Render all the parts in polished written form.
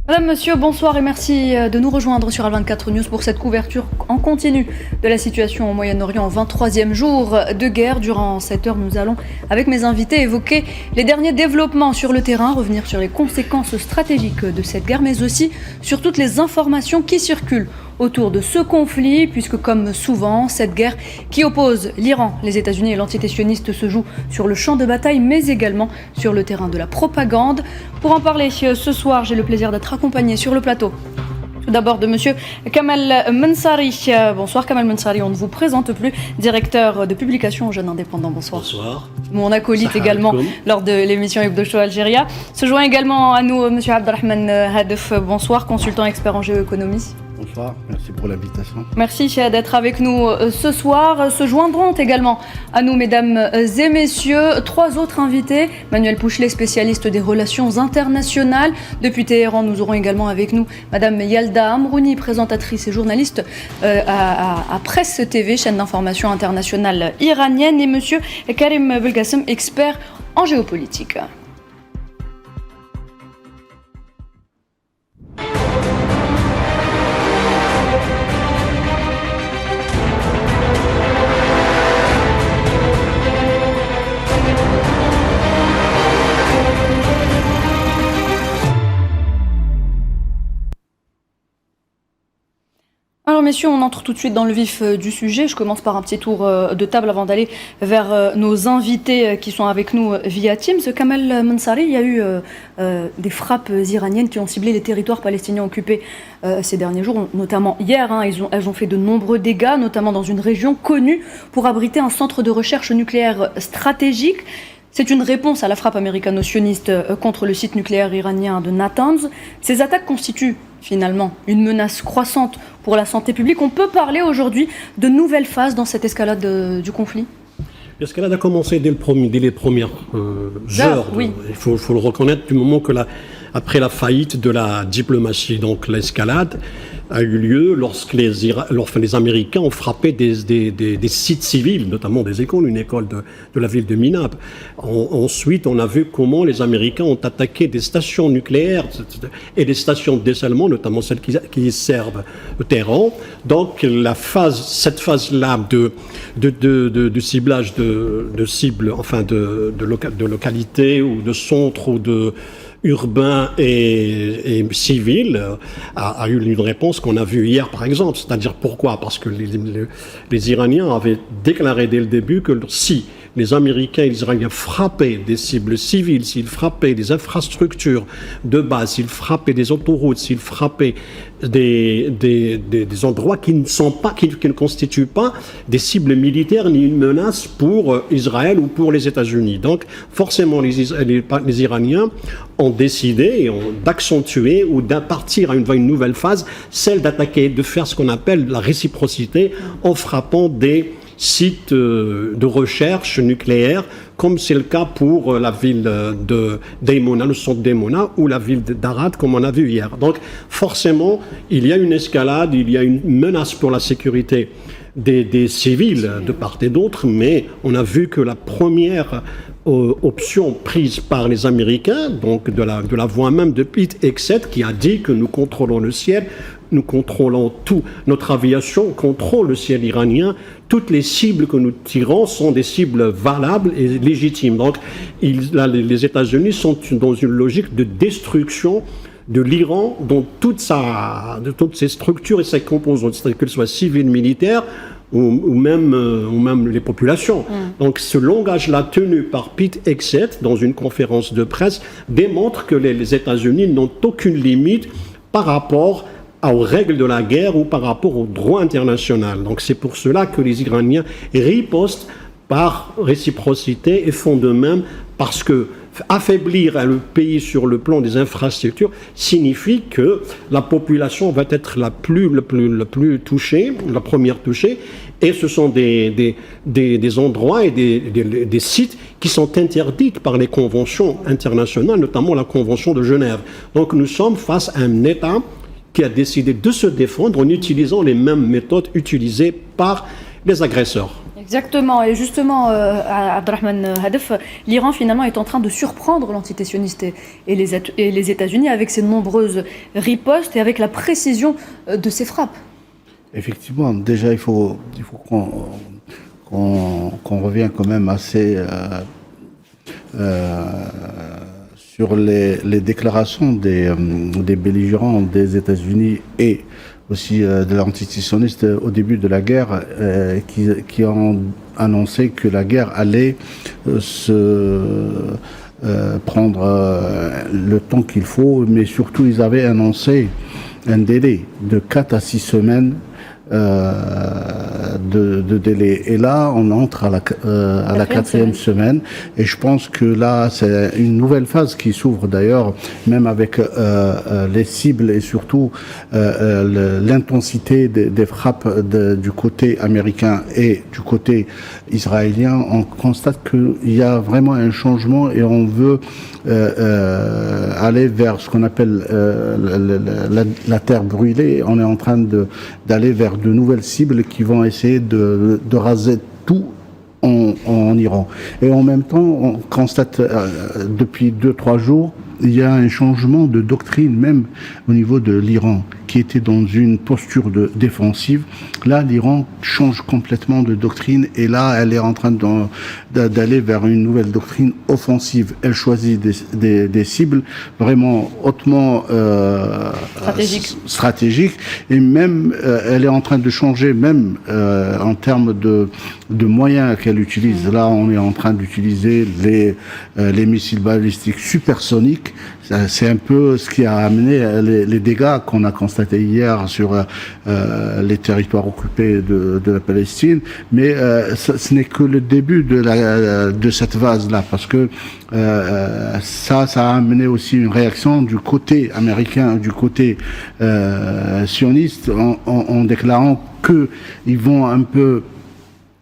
Madame, monsieur, bonsoir et merci de nous rejoindre sur Al24 News pour cette couverture en continu de la situation au Moyen-Orient au 23e jour de guerre. Durant cette heure, nous allons, avec mes invités, évoquer les derniers développements sur le terrain, revenir sur les conséquences stratégiques de cette guerre, mais aussi sur toutes les informations qui circulent autour de ce conflit, puisque comme souvent, cette guerre qui oppose l'Iran, les États-Unis et l'entité sioniste se joue sur le champ de bataille, mais également sur le terrain de la propagande. Pour en parler ce soir, j'ai le plaisir d'être accompagné sur le plateau. Tout d'abord de monsieur Kamal Mensari. Bonsoir Kamal Mensari, on ne vous présente plus, directeur de publication au Jeune Indépendant. Bonsoir. Bonsoir. Mon acolyte également lors de l'émission Hebdo Show Algérie. Se joint également à nous monsieur Abdelrahman Hadef. Bonsoir, consultant expert en géoéconomie. Bonsoir, merci pour l'invitation. Merci d'être avec nous ce soir. Se joindront également à nous, mesdames et messieurs, trois autres invités. Manuel Pouchelet, spécialiste des relations internationales. Depuis Téhéran, nous aurons également avec nous madame Yalda Amrouni, présentatrice et journaliste à Presse TV, chaîne d'information internationale iranienne. Et monsieur Karim Belgassem, expert en géopolitique. Alors messieurs, on entre tout de suite dans le vif du sujet. Je commence par un petit tour de table avant d'aller vers nos invités qui sont avec nous via Teams. Kamal Mensari, il y a eu des frappes iraniennes qui ont ciblé les territoires palestiniens occupés ces derniers jours, notamment hier. Elles ont fait de nombreux dégâts, notamment dans une région connue pour abriter un centre de recherche nucléaire stratégique. C'est une réponse à la frappe américano-sioniste contre le site nucléaire iranien de Natanz. Ces attaques constituent finalement une menace croissante pour la santé publique. On peut parler aujourd'hui de nouvelles phases dans cette escalade du conflit? L'escalade a commencé dès les premières heures. Oui. Il faut le reconnaître, du moment que après la faillite de la diplomatie, donc l'escalade a eu lieu lorsque les Américains ont frappé des sites civils, notamment des écoles, une école de la ville de Minab. Ensuite, on a vu comment les Américains ont attaqué des stations nucléaires et des stations de dessalement, notamment celles qui servent Téhéran. Donc, cette phase-là de ciblage de cibles, enfin de localités ou de centres ou de urbain et civil a eu une réponse qu'on a vue hier, par exemple. C'est-à-dire pourquoi? Parce que les Iraniens avaient déclaré dès le début que si les Américains et les Iraniens frappaient des cibles civiles, s'ils frappaient des infrastructures de base, s'ils frappaient des autoroutes, s'ils frappaient des endroits qui ne constituent pas des cibles militaires ni une menace pour Israël ou pour les États-Unis. Donc, forcément, les Iraniens ont décidé d'accentuer ou de partir à une nouvelle phase, celle d'attaquer, de faire ce qu'on appelle la réciprocité en frappant des sites de recherche nucléaire, comme c'est le cas pour la ville de Daimona, le centre Daimona, ou la ville d'Arad, comme on a vu hier. Donc, forcément, il y a une escalade, il y a une menace pour la sécurité des civils de part et d'autre, mais on a vu que la première option prise par les Américains, donc de la voix même de Pete Hegseth, qui a dit que nous contrôlons le ciel, nous contrôlons tout. Notre aviation contrôle le ciel iranien. Toutes les cibles que nous tirons sont des cibles valables et légitimes. Donc, les États-Unis sont dans une logique de destruction de l'Iran dans de toutes ses structures et ses composantes, c'est-à-dire qu'elles soient civiles, militaires ou même les populations. Donc ce langage-là tenu par Pete Hegseth dans une conférence de presse démontre que les États-Unis n'ont aucune limite par rapport aux règles de la guerre ou par rapport au droit international. Donc c'est pour cela que les Iraniens ripostent par réciprocité et font de même, parce que affaiblir le pays sur le plan des infrastructures signifie que la population va être la plus touchée, la première touchée, et ce sont des endroits et des sites qui sont interdits par les conventions internationales, notamment la Convention de Genève. Donc nous sommes face à un État qui a décidé de se défendre en utilisant les mêmes méthodes utilisées par les agresseurs. Exactement, et justement, Abdrahman Hadef, l'Iran finalement est en train de surprendre l'entité sioniste et les États-Unis avec ses nombreuses ripostes et avec la précision de ses frappes. Effectivement, déjà, il faut qu'on revienne quand même assez sur les déclarations des belligérants des États-Unis et aussi de l'entité sioniste au début de la guerre, qui ont annoncé que la guerre allait prendre le temps qu'il faut, mais surtout ils avaient annoncé un délai de 4 à 6 semaines de délai. Et là, on entre à la 4e semaine. Et je pense que là, c'est une nouvelle phase qui s'ouvre d'ailleurs, même avec les cibles et surtout l'intensité des frappes du côté américain et du côté israélien. On constate qu'il y a vraiment un changement et on veut aller vers ce qu'on appelle la terre brûlée. On est en train d'aller vers de nouvelles cibles qui vont essayer de raser tout en Iran. Et en même temps, on constate depuis 2-3 jours, il y a un changement de doctrine même au niveau de l'Iran, qui était dans une posture défensive. Là, l'Iran change complètement de doctrine et là, elle est en train d'aller vers une nouvelle doctrine offensive. Elle choisit des cibles vraiment hautement stratégiques et même elle est en train de changer même en termes de moyens qu'elle utilise. Là, on est en train d'utiliser les missiles balistiques supersoniques. C'est un peu ce qui a amené les dégâts qu'on a constatés hier sur les territoires occupés de la Palestine. Mais ce n'est que le début de cette vase-là, parce que ça a amené aussi une réaction du côté américain, du côté sioniste, en déclarant qu'ils vont un peu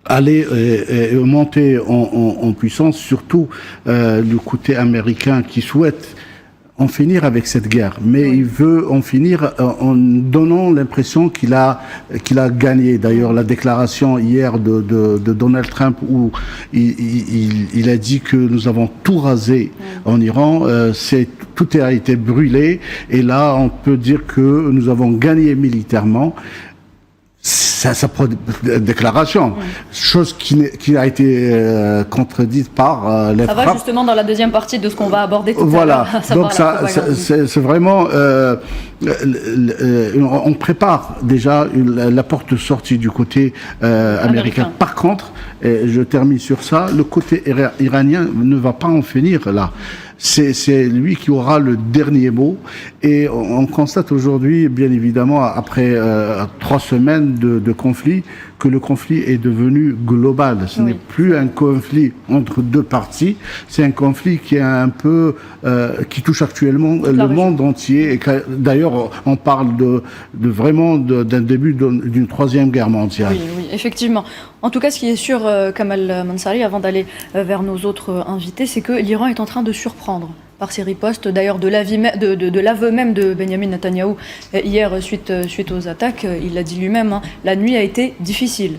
aller monter en puissance, surtout du côté américain qui souhaite en finir avec cette guerre, mais il veut en finir en donnant l'impression qu'il a gagné. D'ailleurs, la déclaration hier de Donald Trump où il a dit que nous avons tout rasé en Iran, tout a été brûlé, et là on peut dire que nous avons gagné militairement. Sa déclaration, chose qui a été contredite par les frappes. Ça va justement dans la deuxième partie de ce qu'on va aborder tout à l'heure. Donc c'est vraiment on prépare déjà la porte de sortie du côté américain. Par contre, et je termine sur ça, le côté iranien ne va pas en finir là. C'est lui qui aura le dernier mot, et on constate aujourd'hui, bien évidemment, après 3 semaines de conflit, que le conflit est devenu global. Ce n'est plus un conflit entre deux parties, c'est un conflit qui est un peu qui touche actuellement le monde entier. Et d'ailleurs, on parle vraiment d'un début d'une 3e guerre mondiale. Oui, effectivement. En tout cas, ce qui est sûr, Kamal Mansari, avant d'aller vers nos autres invités, c'est que l'Iran est en train de surprendre par ses ripostes, d'ailleurs de l'aveu même de Benjamin Netanyahou hier suite aux attaques. Il l'a dit lui-même, la nuit a été difficile.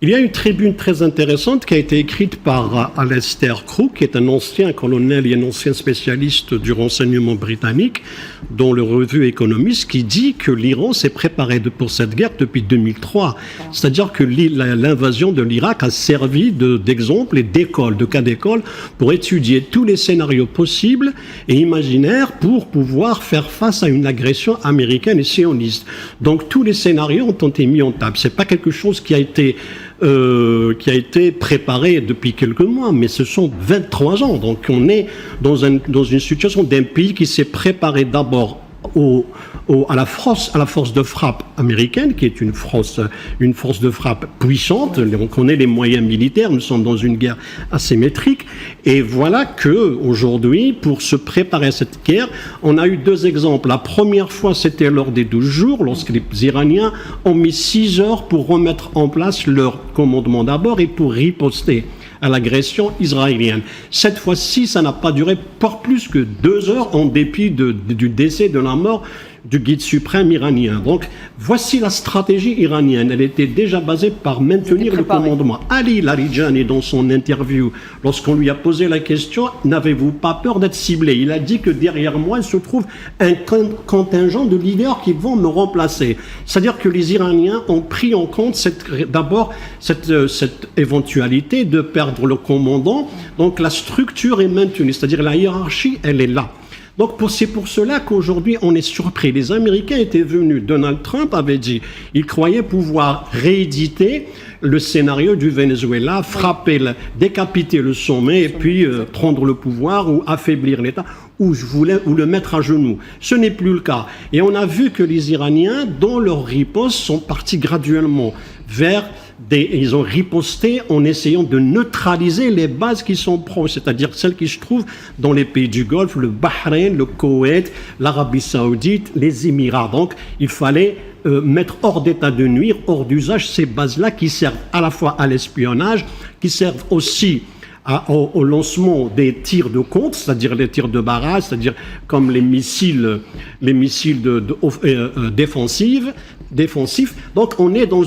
Il y a une tribune très intéressante qui a été écrite par Alastair Crooke, qui est un ancien colonel et un ancien spécialiste du renseignement britannique, dont le revue Economist, qui dit que l'Iran s'est préparé pour cette guerre depuis 2003. C'est-à-dire que l'invasion de l'Irak a servi d'exemple et de cas d'école pour étudier tous les scénarios possibles et imaginaires pour pouvoir faire face à une agression américaine et sioniste. Donc tous les scénarios ont été mis en table. C'est pas quelque chose qui a été préparé depuis quelques mois, mais ce sont 23 ans. Donc on est dans une situation d'un pays qui s'est préparé d'abord à la force de frappe américaine, qui est une force de frappe puissante. On connaît les moyens militaires, nous sommes dans une guerre asymétrique, et voilà que aujourd'hui, pour se préparer à cette guerre, on a eu 2 exemples. La première fois, c'était lors des 12 jours, lorsque les Iraniens ont mis 6 heures pour remettre en place leur commandement d'abord et pour riposter à l'agression israélienne. Cette fois-ci, ça n'a pas duré pas plus que 2 heures, en dépit du décès, de la mort du guide suprême iranien. Donc, voici la stratégie iranienne. Elle était déjà basée par maintenir le commandement. Ali Larijani, dans son interview, lorsqu'on lui a posé la question, n'avez-vous pas peur d'être ciblé? Il a dit que derrière moi, il se trouve un contingent de leaders qui vont me remplacer. C'est-à-dire que les Iraniens ont pris en compte d'abord cette éventualité de perdre le commandant. Donc la structure est maintenue, c'est-à-dire la hiérarchie, elle est là. Donc c'est pour cela qu'aujourd'hui on est surpris. Les Américains étaient venus, Donald Trump avait dit, il croyait pouvoir rééditer le scénario du Venezuela, décapiter le sommet et puis prendre le pouvoir ou affaiblir l'État ou le mettre à genoux. Ce n'est plus le cas. Et on a vu que les Iraniens, dans leur riposte, sont partis graduellement vers ils ont riposté en essayant de neutraliser les bases qui sont proches, c'est-à-dire celles qui se trouvent dans les pays du Golfe, le Bahreïn, le Koweït, l'Arabie Saoudite, les Émirats. Donc, il fallait mettre hors d'état de nuire, hors d'usage ces bases-là qui servent à la fois à l'espionnage, qui servent aussi au lancement des tirs de compte, c'est-à-dire les tirs de barrage, c'est-à-dire comme les missiles défensifs. Donc on est dans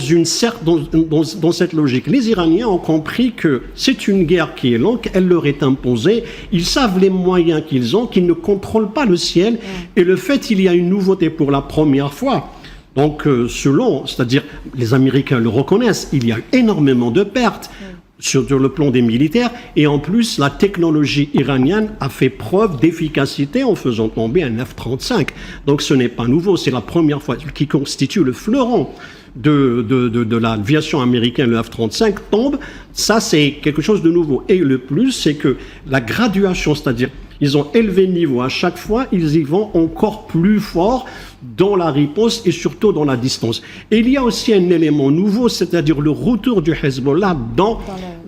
cette logique. Les Iraniens ont compris que c'est une guerre qui est longue, elle leur est imposée. Ils savent les moyens qu'ils ont, qu'ils ne contrôlent pas le ciel. Et le fait qu'il y a une nouveauté pour la première fois. Donc c'est-à-dire les Américains le reconnaissent, il y a énormément de pertes. Sur le plan des militaires, et en plus, la technologie iranienne a fait preuve d'efficacité en faisant tomber un F-35. Donc ce n'est pas nouveau, c'est la première fois qui constitue le fleuron de l'aviation américaine, le F-35 tombe. Ça, c'est quelque chose de nouveau. Et le plus, c'est que la graduation, c'est-à-dire ils ont élevé le niveau à chaque fois, ils y vont encore plus fort dans la riposte et surtout dans la distance. Et il y a aussi un élément nouveau, c'est-à-dire le retour du Hezbollah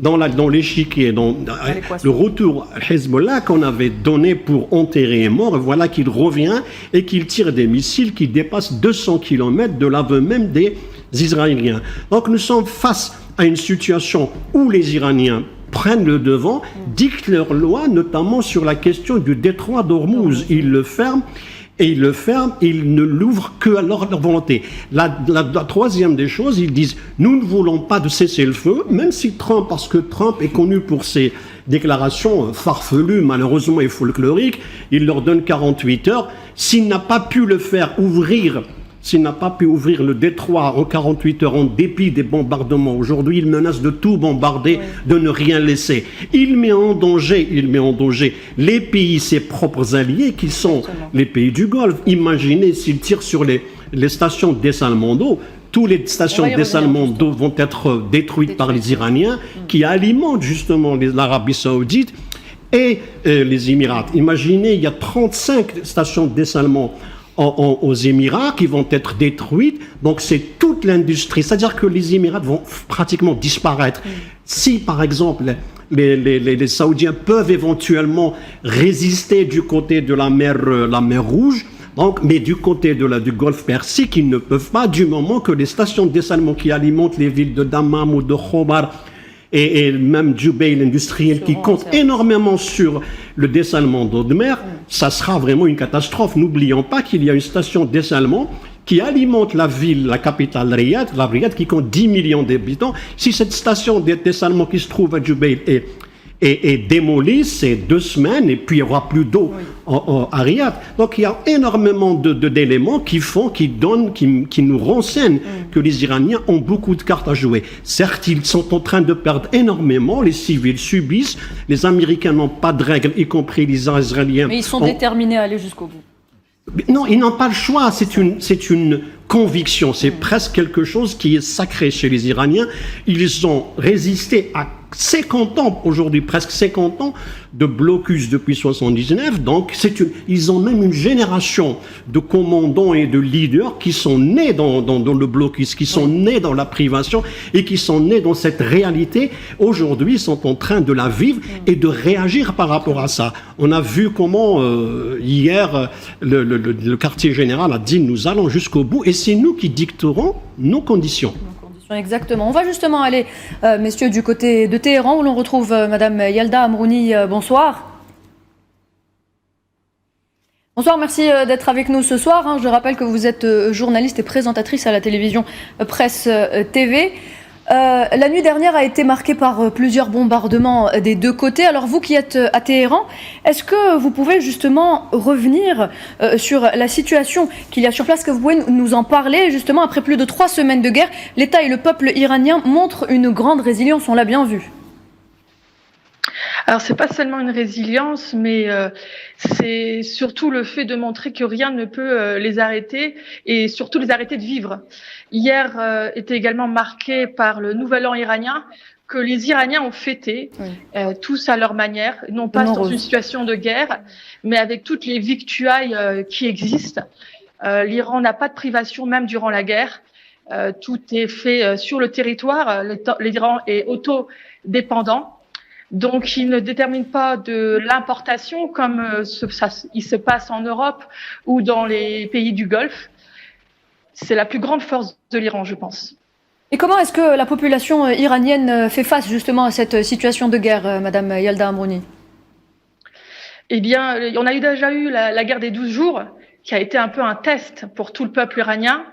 dans l'échiquier, le retour Hezbollah qu'on avait donné pour enterrer et mort, voilà qu'il revient et qu'il tire des missiles qui dépassent 200 km de l'aveu même des Israéliens. Donc nous sommes face à une situation où les Iraniens prennent le devant, dictent leurs lois, notamment sur la question du détroit d'Ormuz. Ils le ferment. Et ils ne l'ouvrent que à leur volonté. La troisième des choses, ils disent « Nous ne voulons pas de cessez-le-feu », même si parce que Trump est connu pour ses déclarations farfelues, malheureusement et folkloriques, il leur donne 48 heures. S'il n'a pas pu ouvrir le détroit en 48 heures en dépit des bombardements, aujourd'hui il menace de tout bombarder, de ne rien laisser. Il met en danger les pays, ses propres alliés, qui sont les pays du Golfe. Imaginez s'il tire sur les stations de dessalement d'eau. Toutes les stations de dessalement d'eau vont être détruites par les Iraniens, qui alimentent justement l'Arabie Saoudite et les Émirats. Imaginez, il y a 35 stations de dessalement aux Émirats qui vont être détruites. Donc c'est toute l'industrie. C'est-à-dire que les Émirats vont pratiquement disparaître. Si par exemple les Saoudiens peuvent éventuellement résister du côté de la mer Rouge, donc, mais du côté du Golfe Persique, ils ne peuvent pas, du moment que les stations de dessalement qui alimentent les villes de Dammam ou de Khobar et même Jubail industriel qui compte énormément sur le dessalement d'eau de mer, ça sera vraiment une catastrophe. N'oublions pas qu'il y a une station de dessalement qui alimente la ville, la capitale Riyad, qui compte 10 millions d'habitants. Si cette station de dessalement qui se trouve à Jubail est démolie, c'est 2 semaines et puis il n'y aura plus d'eau à Riyad. Donc il y a énormément d'éléments qui nous renseignent que les Iraniens ont beaucoup de cartes à jouer. Certes, ils sont en train de perdre énormément, les civils subissent, les Américains n'ont pas de règles, y compris les Israéliens. Mais ils sont déterminés à aller jusqu'au bout. Non, ils n'ont pas le choix, c'est une conviction, c'est presque quelque chose qui est sacré chez les Iraniens. Ils ont résisté à 50 ans, aujourd'hui presque 50 ans, de blocus depuis 79. Donc, ils ont même une génération de commandants et de leaders qui sont nés dans le blocus, qui sont nés dans la privation et qui sont nés dans cette réalité. Aujourd'hui, ils sont en train de la vivre et de réagir par rapport à ça. On a vu comment, hier, le quartier général a dit « Nous allons jusqu'au bout » et c'est nous qui dicterons nos conditions. Exactement. On va justement aller, messieurs, du côté de Téhéran, où l'on retrouve Madame Yalda Amrouni. Bonsoir. Bonsoir, merci d'être avec nous ce soir. Je rappelle que vous êtes journaliste et présentatrice à la télévision Presse TV. La nuit dernière a été marquée par plusieurs bombardements des deux côtés. Alors vous qui êtes à Téhéran, est-ce que vous pouvez justement revenir sur la situation qu'il y a sur place? Est-ce que vous pouvez nous en parler? Justement, après plus de 3 semaines de guerre, l'État et le peuple iranien montrent une grande résilience, on l'a bien vu. Alors c'est pas seulement une résilience, mais c'est surtout le fait de montrer que rien ne peut les arrêter et surtout les arrêter de vivre. Hier était également marqué par le Nouvel An iranien que les Iraniens ont fêté, tous à leur manière, non pas dans une situation de guerre, mais avec toutes les victuailles qui existent. L'Iran n'a pas de privation même durant la guerre. Tout est fait sur le territoire. L'Iran est autodépendant. Donc, il ne détermine pas de l'importation comme il se passe en Europe ou dans les pays du Golfe. C'est la plus grande force de l'Iran, je pense. Et comment est-ce que la population iranienne fait face justement à cette situation de guerre, Madame Yalda Amrouni? Eh bien, on a déjà eu la guerre des 12 jours, qui a été un peu un test pour tout le peuple iranien,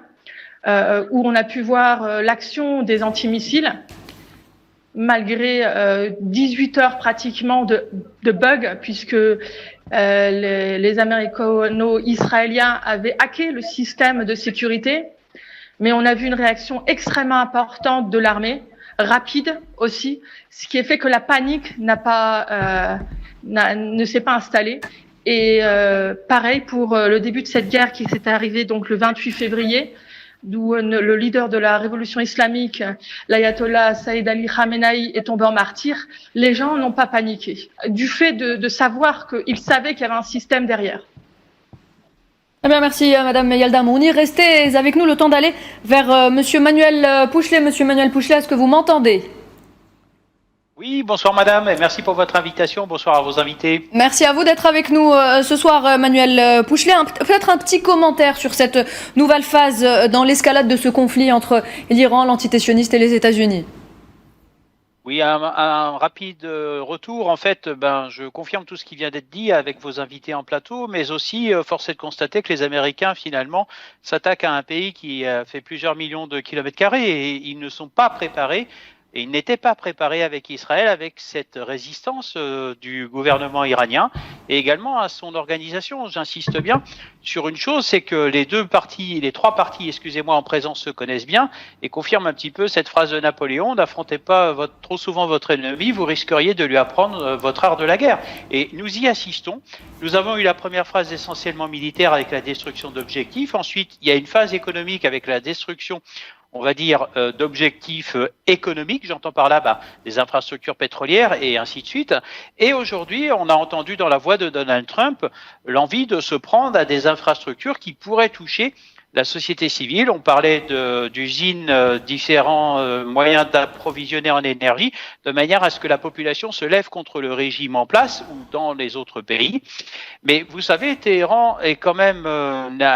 où on a pu voir l'action des antimissiles. Malgré 18 heures pratiquement de bugs, puisque les Américano-israéliens avaient hacké le système de sécurité. Mais on a vu une réaction extrêmement importante de l'armée, rapide aussi, ce qui a fait que la panique ne s'est pas installée. Et pareil pour le début de cette guerre qui s'est arrivée donc le 28 février, d'où le leader de la révolution islamique, l'ayatollah Saïd Ali Khamenei, est tombé en martyr. Les gens n'ont pas paniqué, du fait de savoir qu'ils savaient qu'il y avait un système derrière. Eh bien, merci Madame Yalda Amrouni. Restez avec nous le temps d'aller vers Monsieur Manuel Pouchelet. Monsieur Manuel Pouchelet, est-ce que vous m'entendez? Oui, bonsoir madame, et merci pour votre invitation. Bonsoir à vos invités. Merci à vous d'être avec nous ce soir, Manuel Pouchelet. Peut-être un petit commentaire sur cette nouvelle phase dans l'escalade de ce conflit entre l'Iran, l'antiterroriste et les États-Unis. Oui, un rapide retour. En fait, je confirme tout ce qui vient d'être dit avec vos invités en plateau, mais aussi force est de constater que les Américains, finalement, s'attaquent à un pays qui fait plusieurs millions de kilomètres carrés et ils ne sont pas préparés. Et ils n'étaient pas préparés avec Israël, avec cette résistance du gouvernement iranien et également à son organisation. J'insiste bien sur une chose, c'est que les trois parties, en présence se connaissent bien et confirment un petit peu cette phrase de Napoléon: n'affrontez pas trop souvent votre ennemi, vous risqueriez de lui apprendre votre art de la guerre. Et nous y assistons. Nous avons eu la première phase essentiellement militaire avec la destruction d'objectifs. Ensuite, il y a une phase économique avec la destruction, on va dire, d'objectifs économiques. J'entends par là des infrastructures pétrolières et ainsi de suite. Et aujourd'hui, on a entendu dans la voix de Donald Trump l'envie de se prendre à des infrastructures qui pourraient toucher la société civile. On parlait d'usines, différents moyens d'approvisionner en énergie, de manière à ce que la population se lève contre le régime en place ou dans les autres pays. Mais vous savez, Téhéran est quand même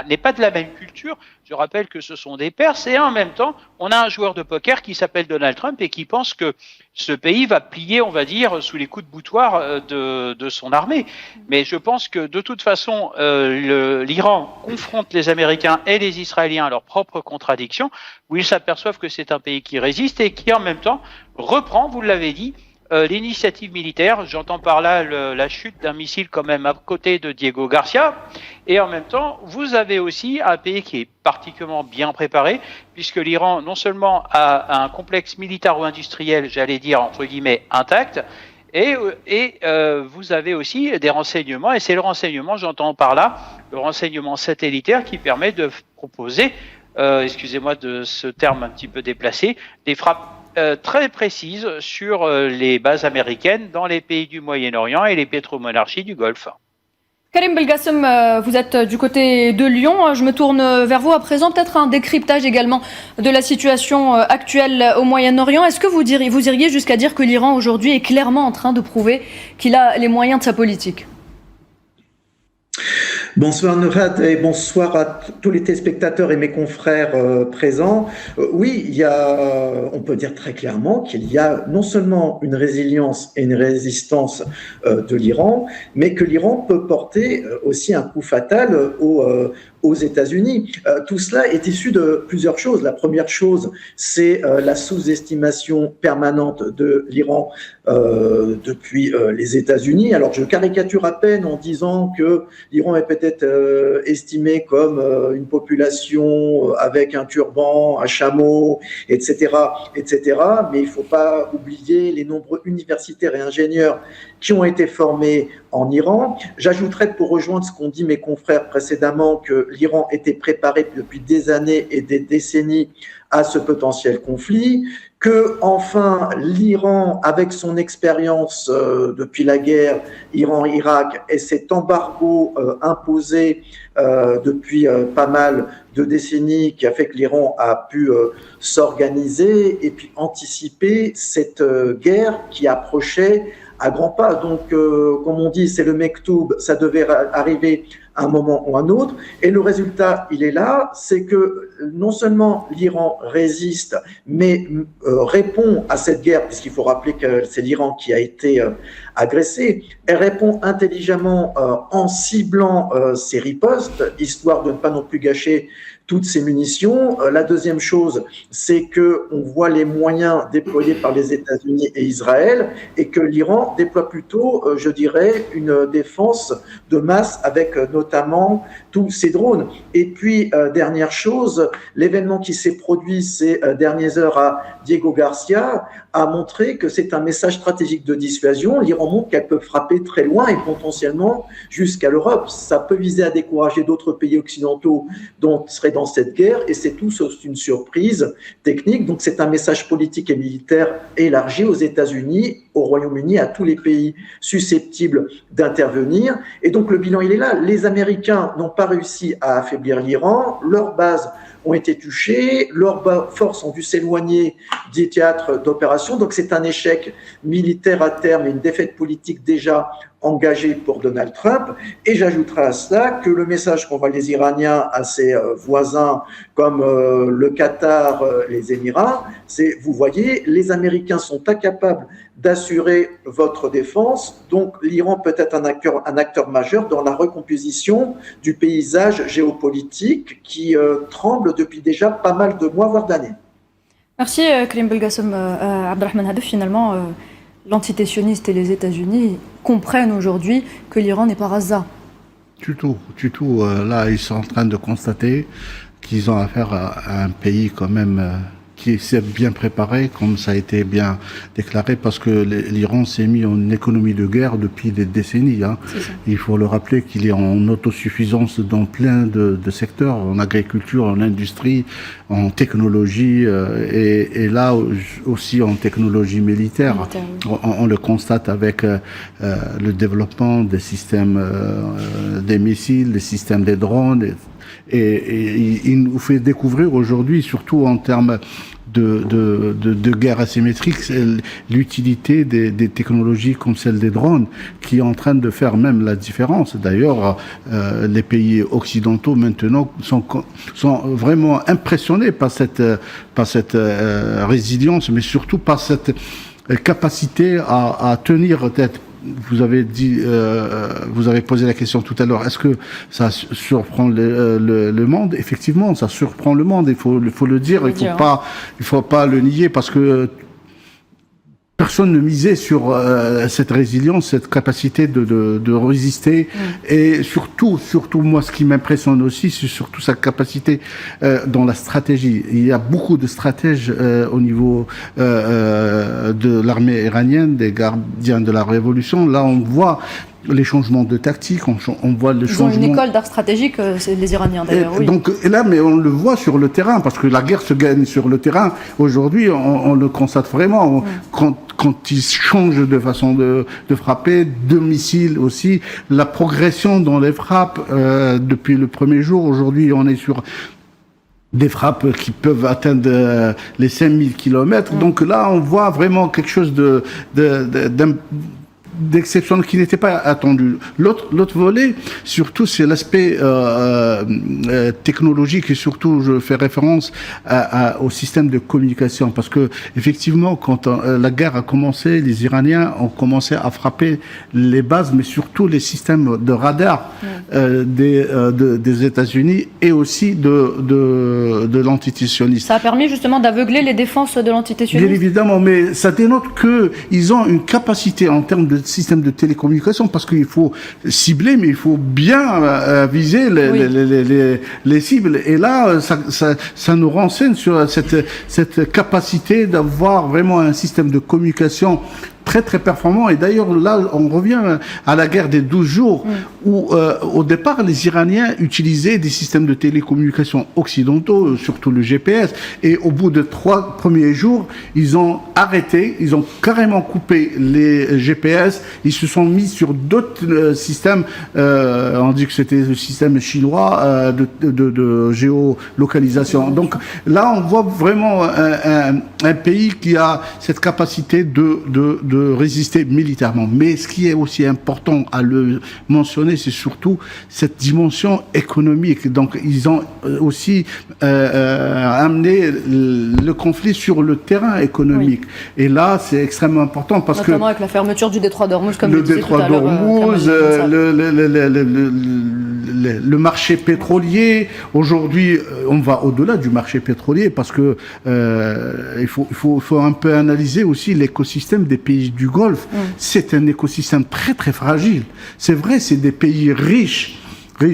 n'est pas de la même culture. Je rappelle que ce sont des Perses et en même temps, on a un joueur de poker qui s'appelle Donald Trump et qui pense que ce pays va plier, on va dire, sous les coups de boutoir de son armée. Mais je pense que de toute façon, l'Iran confronte les Américains et les Israéliens à leurs propres contradictions, où ils s'aperçoivent que c'est un pays qui résiste et qui en même temps reprend, vous l'avez dit, l'initiative militaire. J'entends par là la chute d'un missile quand même à côté de Diego Garcia. Et en même temps, vous avez aussi un pays qui est particulièrement bien préparé, puisque l'Iran non seulement a un complexe militaro-industriel, j'allais dire entre guillemets, intact, et vous avez aussi des renseignements, et c'est le renseignement, j'entends par là, le renseignement satellitaire qui permet de proposer, excusez-moi de ce terme un petit peu déplacé, des frappes très précises sur les bases américaines dans les pays du Moyen-Orient et les pétromonarchies du Golfe. Karim Belgassem, vous êtes du côté de Lyon. Je me tourne vers vous à présent. Peut-être un décryptage également de la situation actuelle au Moyen-Orient. Est-ce que vous iriez jusqu'à dire que l'Iran aujourd'hui est clairement en train de prouver qu'il a les moyens de sa politique ? Bonsoir Nourad et bonsoir à tous les téléspectateurs et mes confrères présents. Oui, on peut dire très clairement qu'il y a non seulement une résilience et une résistance de l'Iran, mais que l'Iran peut porter aussi un coup fatal aux États-Unis. Tout cela est issu de plusieurs choses. La première chose, c'est la sous-estimation permanente de l'Iran depuis les États-Unis. Alors, je caricature à peine en disant que l'Iran est peut-être estimé comme une population avec un turban, un chameau, etc., etc. Mais il ne faut pas oublier les nombreux universitaires et ingénieurs qui ont été formés en Iran. J'ajouterais, pour rejoindre ce qu'ont dit mes confrères précédemment, que l'Iran était préparé depuis des années et des décennies à ce potentiel conflit, que enfin l'Iran, avec son expérience depuis la guerre Iran-Irak et cet embargo imposé depuis pas mal de décennies, qui a fait que l'Iran a pu s'organiser et puis anticiper cette guerre qui approchait à grands pas. Donc, comme on dit, c'est le mektoub, ça devait arriver à un moment ou à un autre. Et le résultat, il est là, c'est que non seulement l'Iran résiste, mais répond à cette guerre, puisqu'il faut rappeler que c'est l'Iran qui a été agressé. Elle répond intelligemment en ciblant ses ripostes, histoire de ne pas non plus gâcher toutes ces munitions. La deuxième chose, c'est qu'on voit les moyens déployés par les États-Unis et Israël et que l'Iran déploie plutôt, je dirais, une défense de masse avec notamment tous ces drones. Et puis, dernière chose, l'événement qui s'est produit ces dernières heures à Diego Garcia a montré que c'est un message stratégique de dissuasion. L'Iran montre qu'elle peut frapper très loin et potentiellement jusqu'à l'Europe. Ça peut viser à décourager d'autres pays occidentaux dont seraient dans cette guerre, et c'est tout sauf une surprise technique. Donc c'est un message politique et militaire élargi aux États-Unis, au Royaume-Uni, à tous les pays susceptibles d'intervenir. Et donc le bilan, il est là. Les Américains n'ont pas réussi à affaiblir l'Iran, leurs bases ont été touchées, leurs forces ont dû s'éloigner des théâtres d'opération. Donc c'est un échec militaire à terme et une défaite politique déjà engagée pour Donald Trump. Et j'ajouterai à cela que le message qu'envoient les Iraniens à ses voisins comme le Qatar, les Émirats, c'est, vous voyez, les Américains sont incapables d'assurer votre défense, donc l'Iran peut être un acteur majeur dans la recomposition du paysage géopolitique qui tremble depuis déjà pas mal de mois, voire d'années. Merci Karim Belgassem. Abdelrahman Hadef, finalement, l'entité sioniste et les États-Unis comprennent aujourd'hui que l'Iran n'est pas Raza. Du tout. Là, ils sont en train de constater qu'ils ont affaire à un pays quand même qui s'est bien préparé, comme ça a été bien déclaré, parce que l'Iran s'est mis en économie de guerre depuis des décennies. Il faut le rappeler qu'il est en autosuffisance dans plein de secteurs, en agriculture, en industrie, en technologie, et là aussi en technologie militaire. On le constate avec le développement des systèmes des missiles, des systèmes des drones, et il nous fait découvrir aujourd'hui, surtout en termes de guerre asymétrique, l'utilité des technologies comme celle des drones, qui est en train de faire même la différence. D'ailleurs, les pays occidentaux maintenant sont vraiment impressionnés par cette résilience, mais surtout par cette capacité à tenir tête. Vous avez dit, vous avez posé la question tout à l'heure. Est-ce que ça surprend le monde? Effectivement, ça surprend le monde. Il faut le dire. Il faut pas le nier, parce que personne ne misait sur cette résilience, cette capacité de résister. Et surtout, moi, ce qui m'impressionne aussi, c'est surtout sa capacité dans la stratégie. Il y a beaucoup de stratèges au niveau de l'armée iranienne, des gardiens de la révolution. Là, on voit les changements de tactique, on voit le changement. Ils ont une école d'art stratégique, c'est les Iraniens d'ailleurs. Oui. Donc là, mais on le voit sur le terrain, parce que la guerre se gagne sur le terrain. Aujourd'hui, on le constate vraiment. Quand ils changent de façon de frapper, de missiles aussi, la progression dans les frappes depuis le premier jour. Aujourd'hui, on est sur des frappes qui peuvent atteindre les 5000 km. Donc là, on voit vraiment quelque chose d'exceptionnel qui n'était pas attendu. L'autre volet, surtout, c'est l'aspect technologique et surtout, je fais référence au système de communication parce que effectivement, quand la guerre a commencé, les Iraniens ont commencé à frapper les bases, mais surtout les systèmes de radar des États-Unis et aussi de l'entité sioniste. Ça a permis justement d'aveugler les défenses de l'entité sioniste. Bien évidemment, mais ça dénote qu'ils ont une capacité en termes de système de télécommunication parce qu'il faut cibler, mais il faut bien viser les cibles. Et là, ça nous renseigne sur cette capacité d'avoir vraiment un système de communication très très performant. Et d'ailleurs, là, on revient à la guerre des 12 jours, où au départ, les Iraniens utilisaient des systèmes de télécommunication occidentaux, surtout le GPS. Et au bout de 3 premiers jours, ils ont arrêté, ils ont carrément coupé les GPS. Ils se sont mis sur d'autres systèmes. On dit que c'était le système chinois de géolocalisation. Donc là, on voit vraiment un pays qui a cette capacité de résister militairement. Mais ce qui est aussi important à le mentionner, c'est surtout cette dimension économique. Donc, ils ont aussi amené le conflit sur le terrain économique. Oui. Et là, c'est extrêmement important parce notamment avec la fermeture du détroit d'Ormuz, comme le détroit d'Ormuz, le marché pétrolier. Aujourd'hui, on va au-delà du marché pétrolier parce que il faut un peu analyser aussi l'écosystème des pays du Golfe. C'est un écosystème très très fragile. C'est vrai, c'est des pays riches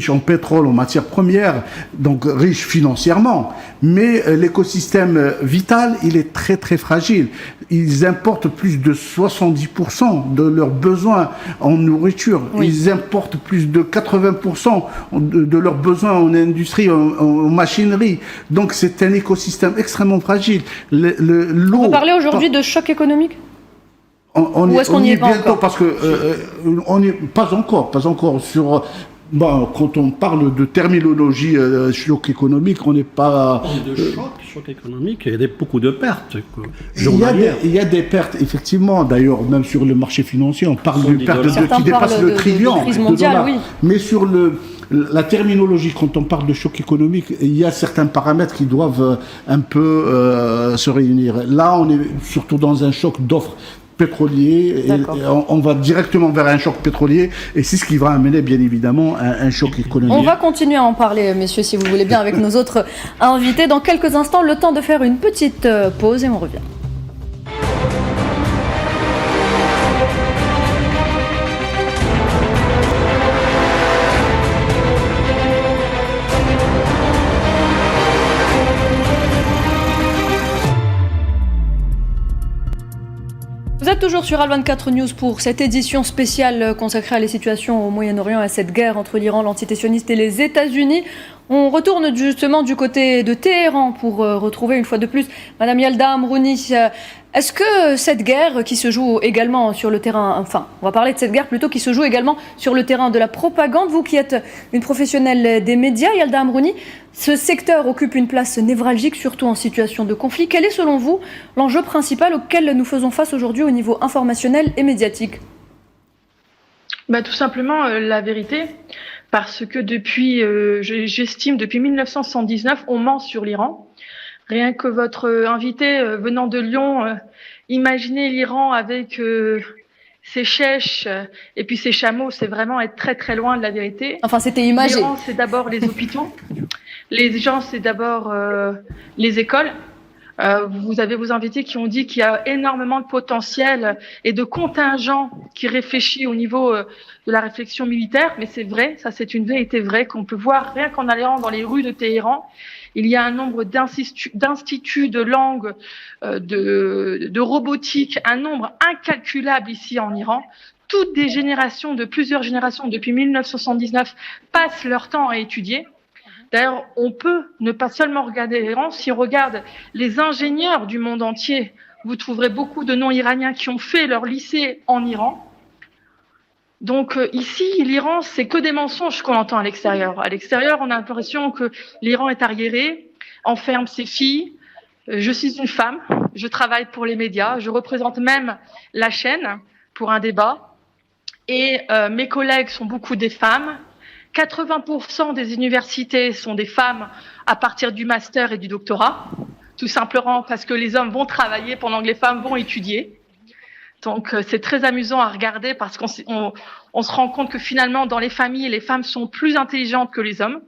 en pétrole, en matières premières, donc riches financièrement. Mais l'écosystème vital, il est très très fragile. Ils importent plus de 70% de leurs besoins en nourriture. Oui. Ils importent plus de 80% de leurs besoins en industrie, en machinerie. Donc c'est un écosystème extrêmement fragile. On peut parler aujourd'hui de choc économique ? Ou est-ce qu'on y est bientôt encore ? Parce que on n'est pas encore sur. Bon, quand on parle de terminologie choc économique, on n'est pas. De choc économique, il y a beaucoup de pertes. Il y a des pertes, effectivement. D'ailleurs, même sur le marché financier, on parle d'une perte qui dépasse le trillion de dollars. Oui. Mais sur la terminologie, quand on parle de choc économique, il y a certains paramètres qui doivent un peu se réunir. Là, on est surtout dans un choc d'offres pétrolier, et on va directement vers un choc pétrolier, et c'est ce qui va amener bien évidemment un choc économique. On va continuer à en parler, messieurs, si vous voulez bien, avec nos autres invités. Dans quelques instants, le temps de faire une petite pause et on revient. Vous êtes toujours sur Al24 News pour cette édition spéciale consacrée à la situation au Moyen-Orient et à cette guerre entre l'Iran, l'entité sioniste et les États-Unis. On retourne justement du côté de Téhéran pour retrouver une fois de plus Madame Yalda Amrouni. Est-ce que cette guerre qui se joue également sur le terrain, enfin, on va parler de cette guerre plutôt qui se joue également sur le terrain de la propagande, vous qui êtes une professionnelle des médias, Yalda Amrouni, ce secteur occupe une place névralgique, surtout en situation de conflit. Quel est selon vous l'enjeu principal auquel nous faisons face aujourd'hui au niveau informationnel et médiatique ? Tout simplement la vérité, parce que j'estime depuis 1979, on ment sur l'Iran. Rien que votre invité venant de Lyon, imaginez l'Iran avec ses chèches et puis ses chameaux, c'est vraiment être très très loin de la vérité. Enfin, c'était imagé. L'Iran, c'est d'abord les hôpitaux. Les gens, c'est d'abord les écoles. Vous avez vos invités qui ont dit qu'il y a énormément de potentiel et de contingents qui réfléchissent au niveau de la réflexion militaire, mais c'est vrai, ça c'est une vérité vraie qu'on peut voir rien qu'en allant dans les rues de Téhéran. Il y a un nombre d'instituts de langue, de robotique, un nombre incalculable ici en Iran. Toutes des générations, de plusieurs générations, depuis 1979, passent leur temps à étudier. D'ailleurs, on peut ne pas seulement regarder l'Iran, si on regarde les ingénieurs du monde entier, vous trouverez beaucoup de non-iraniens qui ont fait leur lycée en Iran. Donc ici, l'Iran, c'est que des mensonges qu'on entend à l'extérieur. À l'extérieur, on a l'impression que l'Iran est arriéré, enferme ses filles. Je suis une femme, je travaille pour les médias, je représente même la chaîne pour un débat. Et mes collègues sont beaucoup des femmes. 80% des universités sont des femmes à partir du master et du doctorat, tout simplement parce que les hommes vont travailler pendant que les femmes vont étudier. Donc c'est très amusant à regarder parce qu'on se rend compte que finalement dans les familles, les femmes sont plus intelligentes que les hommes.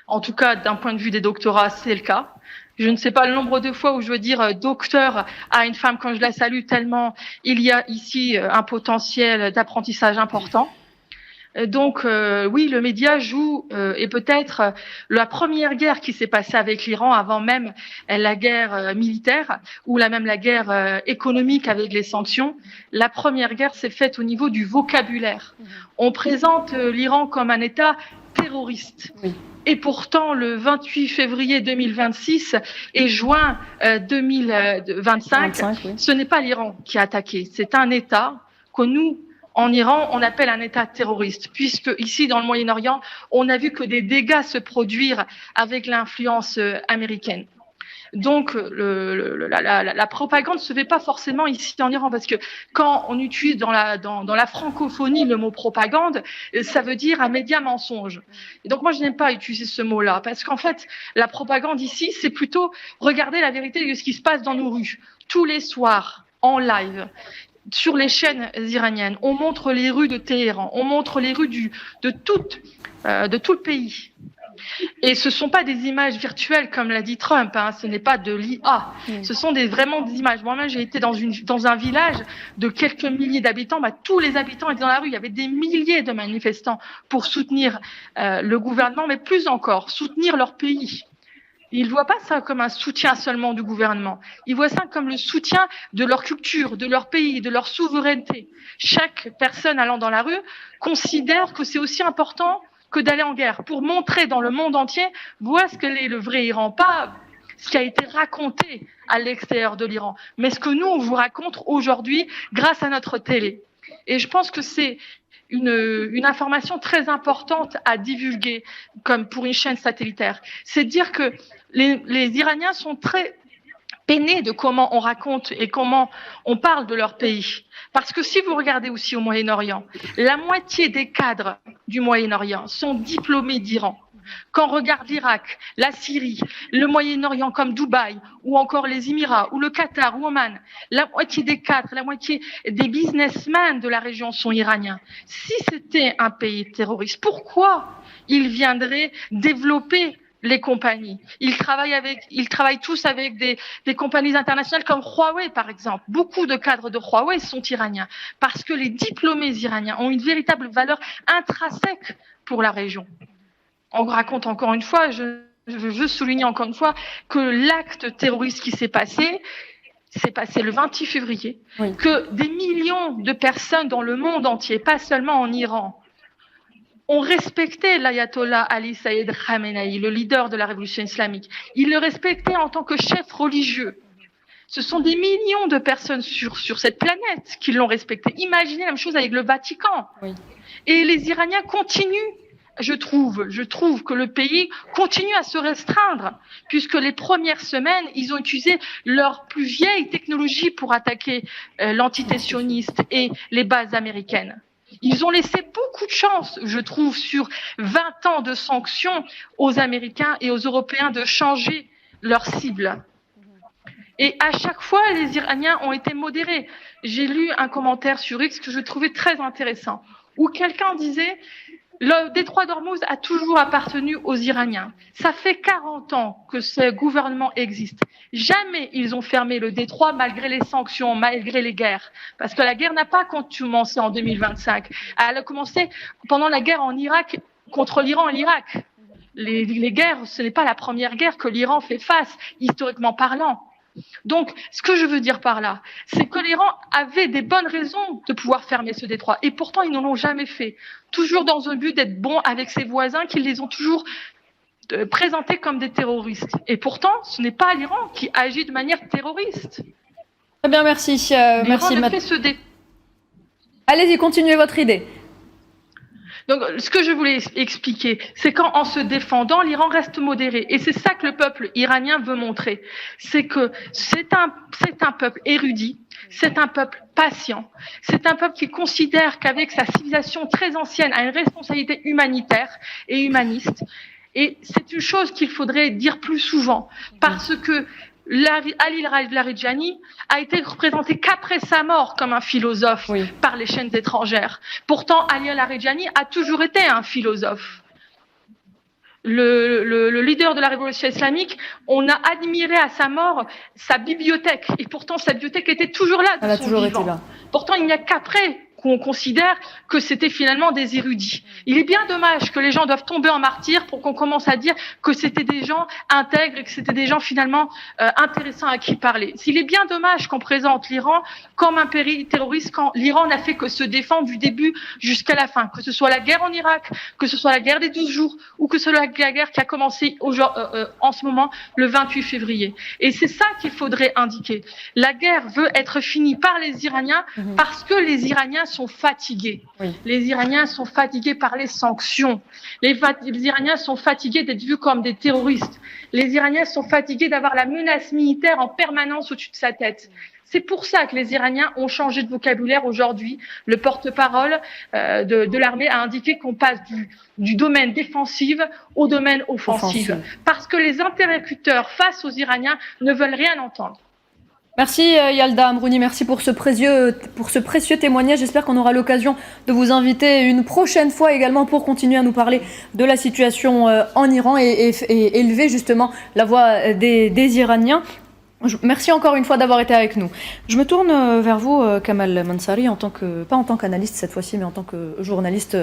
En tout cas, d'un point de vue des doctorats, c'est le cas. Je ne sais pas le nombre de fois où je veux dire docteur à une femme quand je la salue, tellement il y a ici un potentiel d'apprentissage important. Donc oui, le média joue et peut-être la première guerre qui s'est passée avec l'Iran avant même la guerre militaire ou même la guerre économique avec les sanctions. La première guerre s'est faite au niveau du vocabulaire. On présente l'Iran comme un État terroriste. Oui. Et pourtant, le 28 février 2026 et juin 2025, oui. Ce n'est pas l'Iran qui a attaqué. C'est un État que nous, en Iran, on appelle un État terroriste, puisque ici, dans le Moyen-Orient, on a vu que des dégâts se produire avec l'influence américaine. Donc, la propagande ne se fait pas forcément ici en Iran, parce que quand on utilise dans la francophonie le mot propagande, ça veut dire un média mensonge. Et donc, moi, je n'aime pas utiliser ce mot-là, parce qu'en fait, la propagande ici, c'est plutôt regarder la vérité de ce qui se passe dans nos rues. Tous les soirs, en live, sur les chaînes iraniennes, on montre les rues de Téhéran, on montre les rues de tout le pays. Et ce ne sont pas des images virtuelles comme l'a dit Trump, hein, ce n'est pas de l'IA, ce sont vraiment des images. Moi-même, j'ai été dans un village de quelques milliers d'habitants, tous les habitants étaient dans la rue, il y avait des milliers de manifestants pour soutenir le gouvernement, mais plus encore, soutenir leur pays. Ils ne voient pas ça comme un soutien seulement du gouvernement, ils voient ça comme le soutien de leur culture, de leur pays, de leur souveraineté. Chaque personne allant dans la rue considère que c'est aussi important que d'aller en guerre, pour montrer dans le monde entier, voilà ce que est le vrai Iran, pas ce qui a été raconté à l'extérieur de l'Iran, mais ce que nous, on vous raconte aujourd'hui grâce à notre télé. Et je pense que c'est une information très importante à divulguer, comme pour une chaîne satellitaire. C'est dire que les Iraniens sont très peinés de comment on raconte et comment on parle de leur pays. Parce que si vous regardez aussi au Moyen-Orient, la moitié des cadres du Moyen-Orient sont diplômés d'Iran. Quand on regarde l'Irak, la Syrie, le Moyen-Orient comme Dubaï, ou encore les Émirats, ou le Qatar, ou Oman, la moitié des cadres, la moitié des businessmen de la région sont iraniens. Si c'était un pays terroriste, pourquoi ils viendraient développer les compagnies? Ils travaillent tous avec des compagnies internationales comme Huawei, par exemple. Beaucoup de cadres de Huawei sont iraniens parce que les diplômés iraniens ont une véritable valeur intrinsèque pour la région. On raconte encore une fois, je veux souligner encore une fois que l'acte terroriste qui s'est passé le 28 février, oui. Que des millions de personnes dans le monde entier, pas seulement en Iran, ont respecté l'ayatollah Ali Saïd Khamenei, le leader de la révolution islamique. Ils le respectaient en tant que chef religieux. Ce sont des millions de personnes sur cette planète qui l'ont respecté. Imaginez la même chose avec le Vatican. Oui. Et les Iraniens continuent. Je trouve que le pays continue à se restreindre, puisque les premières semaines, ils ont utilisé leur plus vieille technologie pour attaquer l'entité sioniste et les bases américaines. Ils ont laissé beaucoup de chance, je trouve, sur 20 ans de sanctions aux Américains et aux Européens de changer leur cible. Et à chaque fois, les Iraniens ont été modérés. J'ai lu un commentaire sur X que je trouvais très intéressant, où quelqu'un disait « Le détroit d'Ormuz a toujours appartenu aux Iraniens. Ça fait 40 ans que ce gouvernement existe. Jamais ils ont fermé le détroit malgré les sanctions, malgré les guerres. Parce que la guerre n'a pas commencé en 2025. Elle a commencé pendant la guerre en Irak contre l'Iran et l'Irak. Les guerres, ce n'est pas la première guerre que l'Iran fait face, historiquement parlant. Donc, ce que je veux dire par là, c'est que l'Iran avait des bonnes raisons de pouvoir fermer ce détroit. Et pourtant, ils ne l'ont jamais fait. Toujours dans un but d'être bon avec ses voisins, qui les ont toujours présentés comme des terroristes. Et pourtant, ce n'est pas l'Iran qui agit de manière terroriste. Très bien, merci. Merci. Allez-y, continuez votre idée. Donc, ce que je voulais expliquer, c'est qu'en se défendant, l'Iran reste modéré. Et c'est ça que le peuple iranien veut montrer. C'est que c'est un peuple érudit, c'est un peuple patient, c'est un peuple qui considère qu'avec sa civilisation très ancienne, a une responsabilité humanitaire et humaniste. Et c'est une chose qu'il faudrait dire plus souvent, parce que Ali Larijani a été représenté qu'après sa mort comme un philosophe par les chaînes étrangères. Pourtant, Ali Larijani a toujours été un philosophe. Le leader de la révolution islamique, on a admiré à sa mort sa bibliothèque. Et pourtant, sa bibliothèque était toujours là. Elle a toujours été là. Pourtant, il n'y a qu'après qu'on considère que c'était finalement des érudits. Il est bien dommage que les gens doivent tomber en martyrs pour qu'on commence à dire que c'était des gens intègres et que c'était des gens finalement intéressants à qui parler. Il est bien dommage qu'on présente l'Iran comme un pays terroriste quand l'Iran n'a fait que se défendre du début jusqu'à la fin. Que ce soit la guerre en Irak, que ce soit la guerre des 12 jours ou que ce soit la guerre qui a commencé en ce moment le 28 février. Et c'est ça qu'il faudrait indiquer. La guerre veut être finie par les Iraniens parce que les Iraniens sont fatigués. Les Iraniens sont fatigués par les sanctions. Les Iraniens sont fatigués d'être vus comme des terroristes. Les Iraniens sont fatigués d'avoir la menace militaire en permanence au-dessus de sa tête. C'est pour ça que les Iraniens ont changé de vocabulaire aujourd'hui. Le porte-parole de l'armée a indiqué qu'on passe du domaine défensif au domaine offensif. Parce que les interlocuteurs face aux Iraniens ne veulent rien entendre. Merci Yalda Amrouni, merci pour ce précieux témoignage. J'espère qu'on aura l'occasion de vous inviter une prochaine fois également pour continuer à nous parler de la situation en Iran et élever justement la voix des Iraniens. Merci encore une fois d'avoir été avec nous. Je me tourne vers vous, Kamal Mansari, pas en tant qu'analyste cette fois-ci, mais en tant que journaliste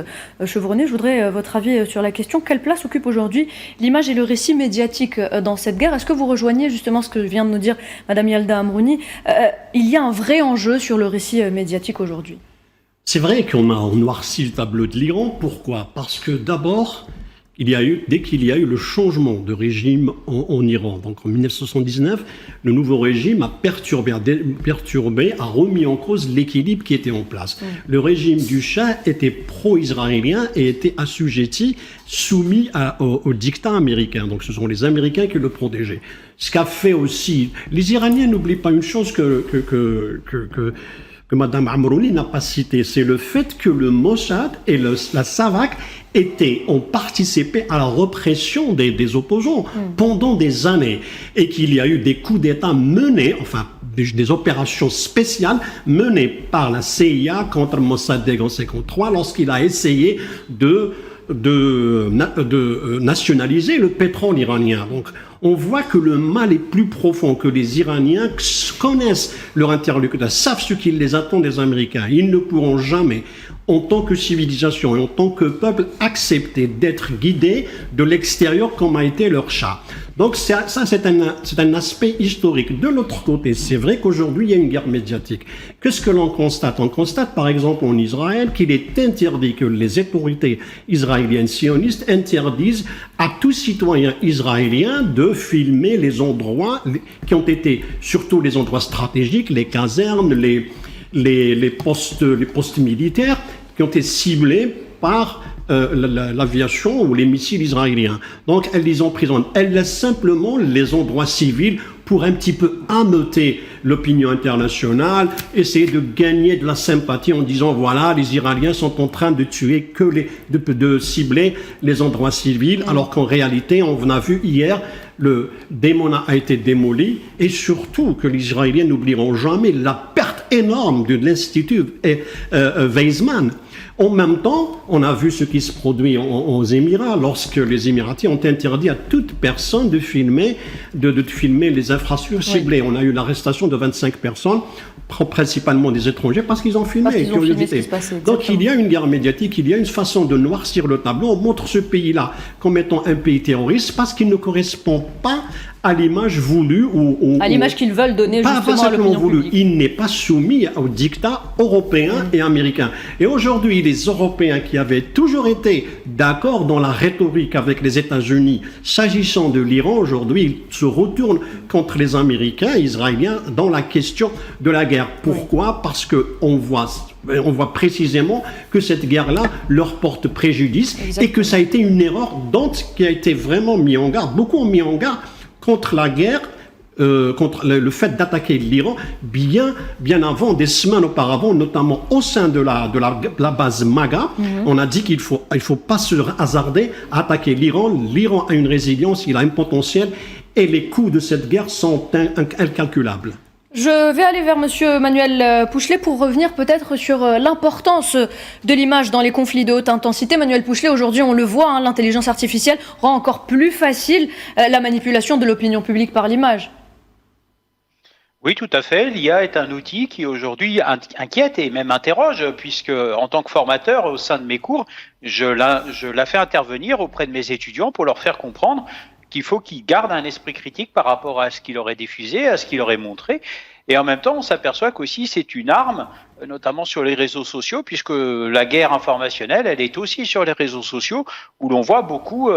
chevronné. Je voudrais votre avis sur la question. Quelle place occupe aujourd'hui l'image et le récit médiatique dans cette guerre? Est-ce que vous rejoignez justement ce que vient de nous dire Madame Yalda Amrouni? Il y a un vrai enjeu sur le récit médiatique aujourd'hui. C'est vrai qu'on a noirci le tableau de l'Iran. Pourquoi? Parce que d'abord, dès qu'il y a eu le changement de régime en Iran, donc en 1979, le nouveau régime a perturbé, a remis en cause l'équilibre qui était en place. Le régime du Shah était pro-israélien et était assujetti, soumis au dictat américain. Donc ce sont les Américains qui le protégeaient. Ce qu'a fait aussi, les Iraniens n'oublient pas une chose que Mme Amrouni n'a pas cité, c'est le fait que le Mossad et la SAVAK ont participé à la répression des opposants pendant des années et qu'il y a eu des coups d'État menés, enfin des opérations spéciales menées par la CIA contre Mossadegh en 1953 lorsqu'il a essayé de nationaliser le pétrole iranien. Donc, on voit que le mal est plus profond, que les Iraniens connaissent leur interlocuteur, savent ce qu'il les attend des Américains. Ils ne pourront jamais, en tant que civilisation et en tant que peuple, accepter d'être guidés de l'extérieur comme a été leur Shah. Donc ça c'est un aspect historique. De l'autre côté, c'est vrai qu'aujourd'hui, il y a une guerre médiatique. Qu'est-ce que l'on constate? On constate, par exemple, en Israël, qu'il est interdit, que les autorités israéliennes sionistes interdisent à tout citoyen israélien de filmer les endroits qui ont été, surtout les endroits stratégiques, les casernes, les postes militaires, qui ont été ciblés par l'aviation ou les missiles israéliens. Donc, elles les emprisonnent. Elles laissent simplement les endroits civils pour un petit peu ameuter l'opinion internationale, essayer de gagner de la sympathie en disant voilà, les Iraniens sont en train de tuer de cibler les endroits civils, alors qu'en réalité, on a vu hier, le Dimona a été démoli, et surtout que les Israéliens n'oublieront jamais la perte énorme de l'Institut Weizmann. En même temps, on a vu ce qui se produit aux Émirats lorsque les Émiratis ont interdit à toute personne de filmer les infrastructures ciblées. On a eu l'arrestation de 25 personnes, principalement des étrangers, parce qu'ils ont filmé. Donc il y a une guerre médiatique, il y a une façon de noircir le tableau. On montre ce pays-là comme étant un pays terroriste parce qu'il ne correspond pas à l'image voulue ou à l'image qu'ils veulent donner pas justement à simplement l'opinion voulu. publique. Il n'est pas soumis au dictat européen et américain. Et aujourd'hui, les Européens qui avaient toujours été d'accord dans la rhétorique avec les États-Unis s'agissant de l'Iran, aujourd'hui, ils se retournent contre les Américains et Israéliens dans la question de la guerre. Pourquoi ? Parce qu'on voit précisément que cette guerre-là leur porte préjudice. Exactement. Et que ça a été une erreur qui a été vraiment mis en garde. Beaucoup ont mis en garde contre la guerre, contre le fait d'attaquer l'Iran bien avant, des semaines auparavant, notamment au sein de la base MAGA. On a dit qu'il faut pas se hasarder à attaquer l'Iran. L'Iran a une résilience, il a un potentiel et les coûts de cette guerre sont incalculables. Je vais aller vers Monsieur Manuel Pouchelet pour revenir peut-être sur l'importance de l'image dans les conflits de haute intensité. Manuel Pouchelet, aujourd'hui on le voit, l'intelligence artificielle rend encore plus facile la manipulation de l'opinion publique par l'image. Oui, tout à fait. L'IA est un outil qui aujourd'hui inquiète et même interroge, puisque en tant que formateur au sein de mes cours, je la fais intervenir auprès de mes étudiants pour leur faire comprendre qu'il faut qu'ils gardent un esprit critique par rapport à ce qu'il aurait diffusé, à ce qu'il aurait montré. Et en même temps, on s'aperçoit qu'aussi c'est une arme, notamment sur les réseaux sociaux, puisque la guerre informationnelle, elle est aussi sur les réseaux sociaux, où l'on voit beaucoup,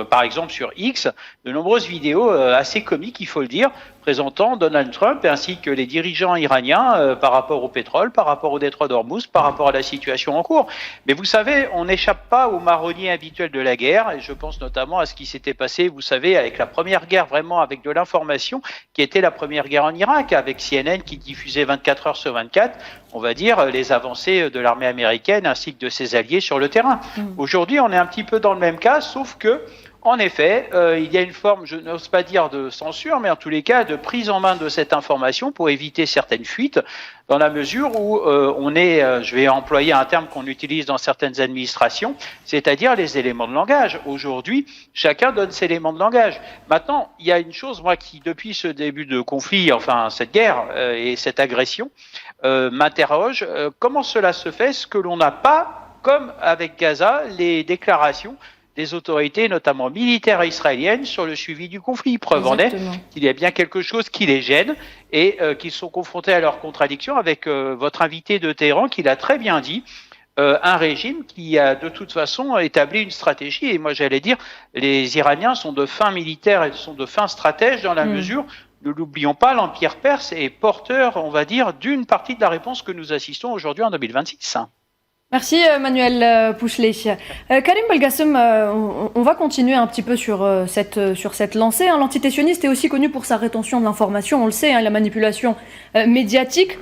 par exemple sur X, de nombreuses vidéos assez comiques, il faut le dire, présentant Donald Trump ainsi que les dirigeants iraniens par rapport au pétrole, par rapport au détroit d'Ormuz, par rapport à la situation en cours. Mais vous savez, on n'échappe pas aux marronniers habituels de la guerre, et je pense notamment à ce qui s'était passé, vous savez, avec la première guerre vraiment avec de l'information, qui était la première guerre en Irak, avec CNN qui diffusait 24 heures sur 24, on va dire, les avancées de l'armée américaine ainsi que de ses alliés sur le terrain. Aujourd'hui, on est un petit peu dans le même cas, sauf que en effet, il y a une forme, je n'ose pas dire de censure, mais en tous les cas de prise en main de cette information pour éviter certaines fuites, dans la mesure où je vais employer un terme qu'on utilise dans certaines administrations, c'est-à-dire les éléments de langage. Aujourd'hui, chacun donne ses éléments de langage. Maintenant, il y a une chose, moi, qui depuis ce début de conflit, enfin cette guerre et cette agression, m'interroge, comment cela se fait, ce que l'on n'a pas, comme avec Gaza, les déclarations des autorités, notamment militaires israéliennes, sur le suivi du conflit. Preuve en est qu'il y a bien quelque chose qui les gêne et qu'ils sont confrontés à leurs contradictions avec votre invité de Téhéran qui l'a très bien dit, un régime qui a de toute façon établi une stratégie. Et moi j'allais dire, les Iraniens sont de fins militaires et sont de fins stratèges dans la mesure, ne l'oublions pas, l'Empire perse est porteur, on va dire, d'une partie de la réponse que nous assistons aujourd'hui en 2026. Merci Manuel Pouchelet. Karim Belgassem, on va continuer un petit peu sur cette lancée. L'antitétionniste est aussi connu pour sa rétention de l'information, on le sait, la manipulation médiatique.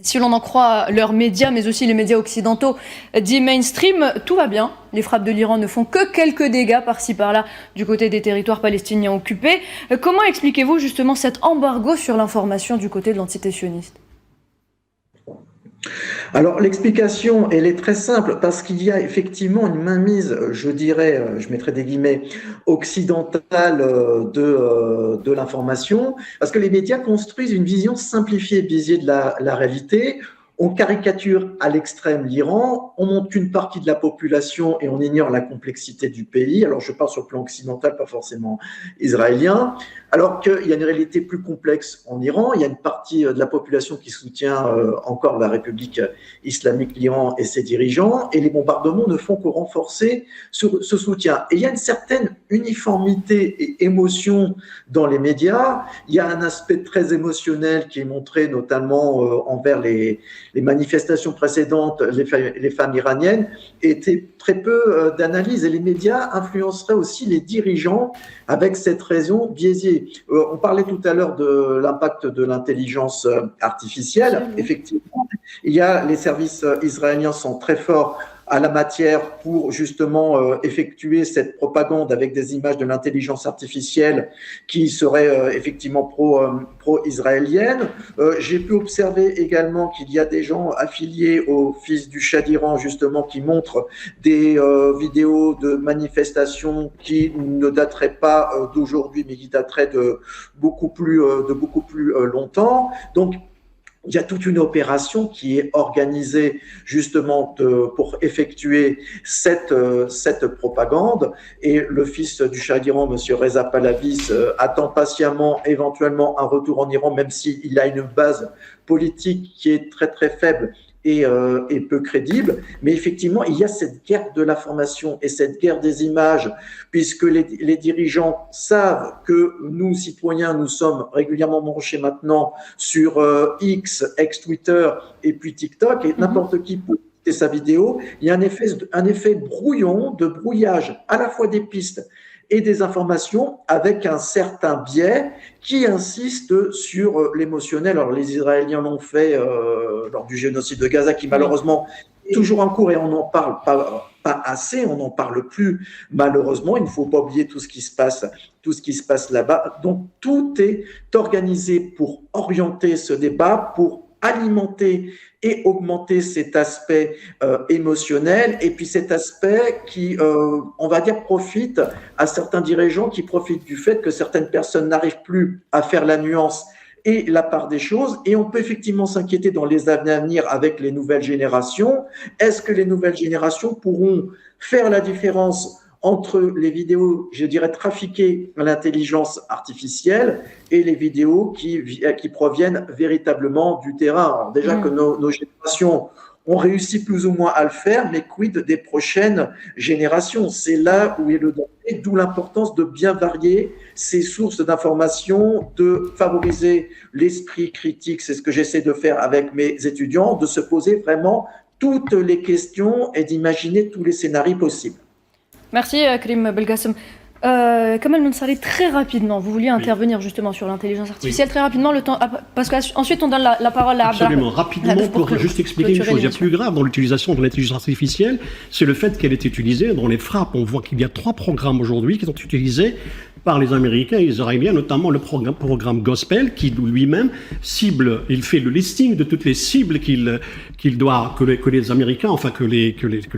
Si l'on en croit leurs médias, mais aussi les médias occidentaux dits mainstream, tout va bien. Les frappes de l'Iran ne font que quelques dégâts par-ci par-là du côté des territoires palestiniens occupés. Comment expliquez-vous justement cet embargo sur l'information du côté de l'antitétionniste ? Alors l'explication, elle est très simple, parce qu'il y a effectivement une mainmise, je dirais, je mettrai des guillemets, occidentale de l'information, parce que les médias construisent une vision simplifiée, biaisée de la réalité. On caricature à l'extrême l'Iran, on montre qu'une partie de la population et on ignore la complexité du pays. Alors je parle sur le plan occidental, pas forcément israélien. Alors qu'il y a une réalité plus complexe en Iran, il y a une partie de la population qui soutient encore la République islamique l'Iran et ses dirigeants, et les bombardements ne font que renforcer ce soutien. Et il y a une certaine uniformité et émotion dans les médias. Il y a un aspect très émotionnel qui est montré notamment envers les manifestations précédentes, les femmes iraniennes, étaient très peu d'analyse, et les médias influenceraient aussi les dirigeants avec cette raison biaisée. On parlait tout à l'heure de l'impact de l'intelligence artificielle. Effectivement, les services israéliens sont très forts à la matière pour justement effectuer cette propagande avec des images de l'intelligence artificielle qui seraient effectivement pro-israéliennes. J'ai pu observer également qu'il y a des gens affiliés au fils du Shah d'Iran justement qui montrent des vidéos de manifestations qui ne dateraient pas d'aujourd'hui mais qui dateraient de beaucoup plus longtemps. Donc il y a toute une opération qui est organisée justement pour effectuer cette propagande. Et le fils du Shah d'Iran, M. Reza Pahlavi, attend patiemment éventuellement un retour en Iran, même s'il a une base politique qui est très très faible et peu crédible. Mais effectivement, il y a cette guerre de l'information et cette guerre des images, puisque les dirigeants savent que nous, citoyens, nous sommes régulièrement branchés maintenant sur X, ex-Twitter et puis TikTok, et n'importe qui peut poster sa vidéo. Il y a un effet brouillon, de brouillage à la fois des pistes et des informations avec un certain biais qui insiste sur l'émotionnel. Alors les Israéliens l'ont fait lors du génocide de Gaza, qui malheureusement est toujours en cours et on n'en parle pas assez, on n'en parle plus malheureusement. Il ne faut pas oublier tout ce qui se passe là-bas. Donc tout est organisé pour orienter ce débat, pour alimenter et augmenter cet aspect émotionnel, et puis cet aspect qui, on va dire, profite à certains dirigeants, qui profitent du fait que certaines personnes n'arrivent plus à faire la nuance et la part des choses. Et on peut effectivement s'inquiéter dans les années à venir avec les nouvelles générations. Est-ce que les nouvelles générations pourront faire la différence entre les vidéos, je dirais, trafiquées à l'intelligence artificielle et les vidéos qui proviennent véritablement du terrain? Alors déjà que nos générations ont réussi plus ou moins à le faire, mais quid des prochaines générations? C'est là où est le danger, d'où l'importance de bien varier ces sources d'information, de favoriser l'esprit critique. C'est ce que j'essaie de faire avec mes étudiants, de se poser vraiment toutes les questions et d'imaginer tous les scénarios possibles. Merci Karim Belgassem. Kamal Mensari, très rapidement, vous vouliez intervenir justement sur l'intelligence artificielle, très rapidement, le temps, parce qu'ensuite on donne la parole à Abda. Absolument, rapidement, pour juste expliquer une chose. Il y a plus grave dans l'utilisation de l'intelligence artificielle, c'est le fait qu'elle est utilisée dans les frappes. On voit qu'il y a 3 programmes aujourd'hui qui sont utilisés par les Américains et les Israéliens, notamment le programme Gospel, qui lui-même cible, il fait le listing de toutes les cibles que les Américains, enfin que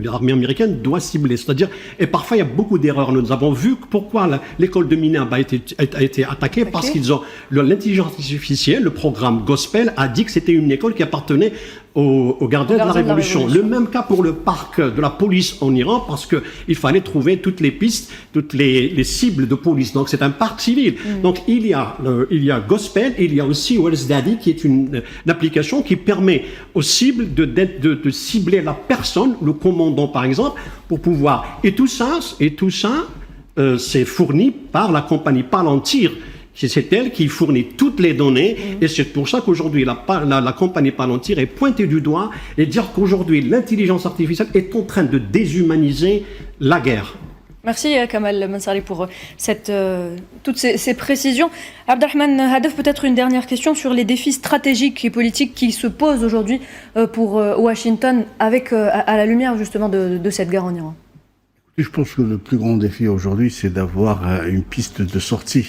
l'armée américaine doit cibler. C'est-à-dire, et parfois il y a beaucoup d'erreurs. Nous avons vu pourquoi l'école de Minerve a été attaquée, parce qu'ils ont l'intelligence artificielle, le programme Gospel a dit que c'était une école qui appartenait aux gardiens de la Révolution. Le même cas pour le parc de la police en Iran, parce que il fallait trouver toutes les pistes, toutes les cibles de police. Donc c'est un parc civil. Donc il y a Gospel, il y a aussi Wells Daddy, qui est une application qui permet aux cibles de cibler la personne, le commandant par exemple, pour pouvoir. Et tout ça, c'est fourni par la compagnie Palantir. C'est elle qui fournit toutes les données, et c'est pour ça qu'aujourd'hui la compagnie Palantir est pointée du doigt et dire qu'aujourd'hui l'intelligence artificielle est en train de déshumaniser la guerre. Merci Kamal Mensari pour toutes ces précisions. Abdelrahman Hadef, peut-être une dernière question sur les défis stratégiques et politiques qui se posent aujourd'hui pour Washington à la lumière justement de cette guerre en Iran. Je pense que le plus grand défi aujourd'hui, c'est d'avoir une piste de sortie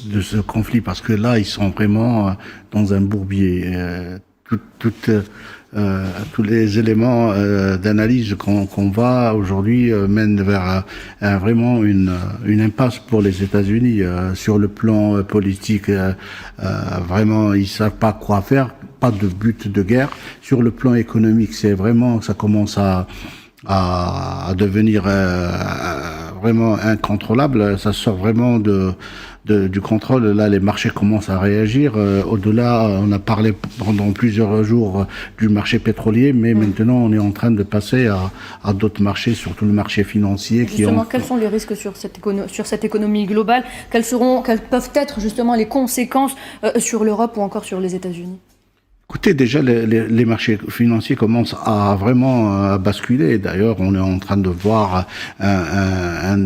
de ce conflit, parce que là, ils sont vraiment dans un bourbier. Tous les éléments d'analyse qu'on va aujourd'hui mènent vers vraiment une impasse pour les États-Unis sur le plan politique. Vraiment, ils savent pas quoi faire, pas de but de guerre. Sur le plan économique, c'est vraiment, ça commence à devenir vraiment incontrôlable. Ça sort vraiment du contrôle. Là, les marchés commencent à réagir. Au-delà, on a parlé pendant plusieurs jours du marché pétrolier, mais maintenant, on est en train de passer à d'autres marchés, surtout le marché financier. Justement, quels sont les risques sur cette économie globale? Quelles peuvent être justement les conséquences sur l'Europe ou encore sur les États-Unis? Écoutez, déjà, les marchés financiers commencent à vraiment basculer. D'ailleurs, on est en train de voir un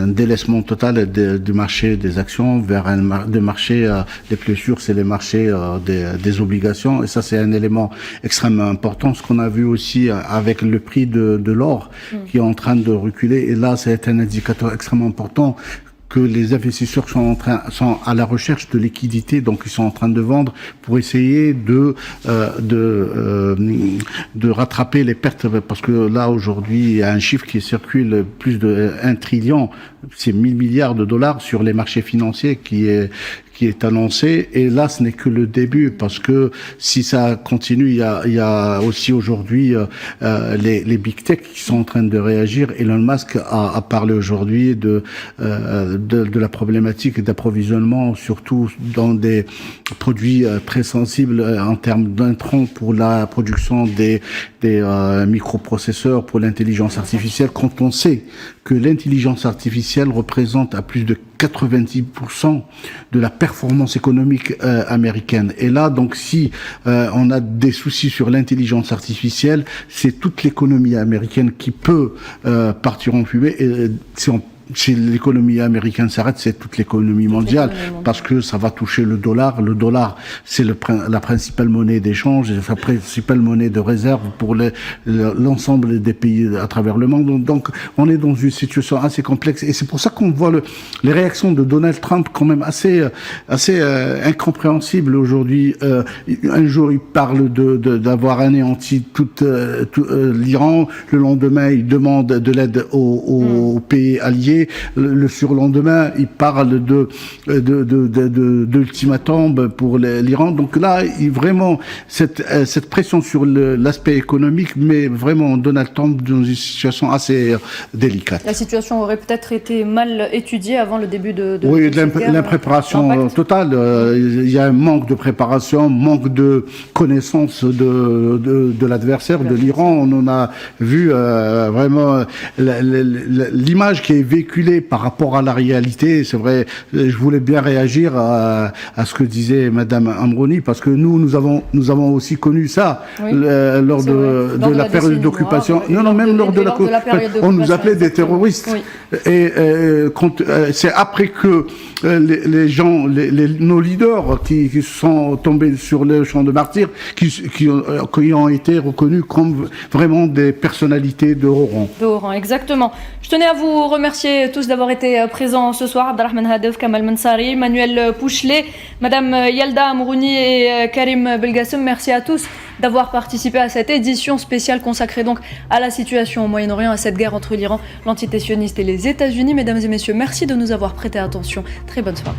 délaissement total du marché des actions vers des marchés les plus sûrs, c'est les marchés des obligations. Et ça, c'est un élément extrêmement important. Ce qu'on a vu aussi avec le prix de l'or qui est en train de reculer. Et là, c'est un indicateur extrêmement important, que les investisseurs sont à la recherche de liquidité, donc ils sont en train de vendre pour essayer de rattraper les pertes, parce que là aujourd'hui il y a un chiffre qui circule, plus de 1 trillion, c'est 1000 milliards de dollars sur les marchés financiers qui qui est annoncé. Et là, ce n'est que le début, parce que si ça continue, il y a aussi aujourd'hui les big tech qui sont en train de réagir. Elon Musk a parlé aujourd'hui de la problématique d'approvisionnement, surtout dans des produits très sensibles en termes d'intrants pour la production des microprocesseurs, pour l'intelligence artificielle, quand on sait que l'intelligence artificielle représente à plus de 90% de la performance économique américaine. Et là, donc, si on a des soucis sur l'intelligence artificielle, c'est toute l'économie américaine qui peut partir en fumée. Et si l'économie américaine s'arrête, c'est toute l'économie mondiale, parce que ça va toucher le dollar. Le dollar, c'est la principale monnaie d'échange, la principale monnaie de réserve pour l'ensemble des pays à travers le monde. Donc, on est dans une situation assez complexe, et c'est pour ça qu'on voit les réactions de Donald Trump quand même assez incompréhensibles aujourd'hui. Un jour, il parle d'avoir anéanti tout l'Iran. Le lendemain, il demande de l'aide aux pays alliés. Le surlendemain, il parle d'ultimatum pour l'Iran. Donc là, vraiment, cette pression sur l'aspect économique met vraiment Donald Trump dans une situation assez délicate. La situation aurait peut-être été mal étudiée avant le début de oui, l'impréparation totale. Il y a un manque de préparation, manque de connaissance de l'adversaire, de l'Iran. On en a vu vraiment l'image qui est véhiculée par rapport à la réalité. C'est vrai, je voulais bien réagir à ce que disait Madame Amrouni, parce que nous avons aussi connu ça lors de la période d'occupation. Même lors de la période d'occupation. On nous appelait des terroristes. Oui. Et c'est après que nos leaders qui sont tombés sur le champ de martyrs, qui ont été reconnus comme vraiment des personnalités de haut rang. De haut rang, exactement. Je tenais à vous remercier tous d'avoir été présents ce soir. Abdelrahman Hadef, Kamal Mansari, Manuel Pouchelet, Madame Yalda Amrouni et Karim Belgassem. Merci à tous d'avoir participé à cette édition spéciale consacrée donc à la situation au Moyen-Orient, à cette guerre entre l'Iran, l'entité sioniste et les États-Unis. Mesdames et messieurs, merci de nous avoir prêté attention. Très bonne soirée.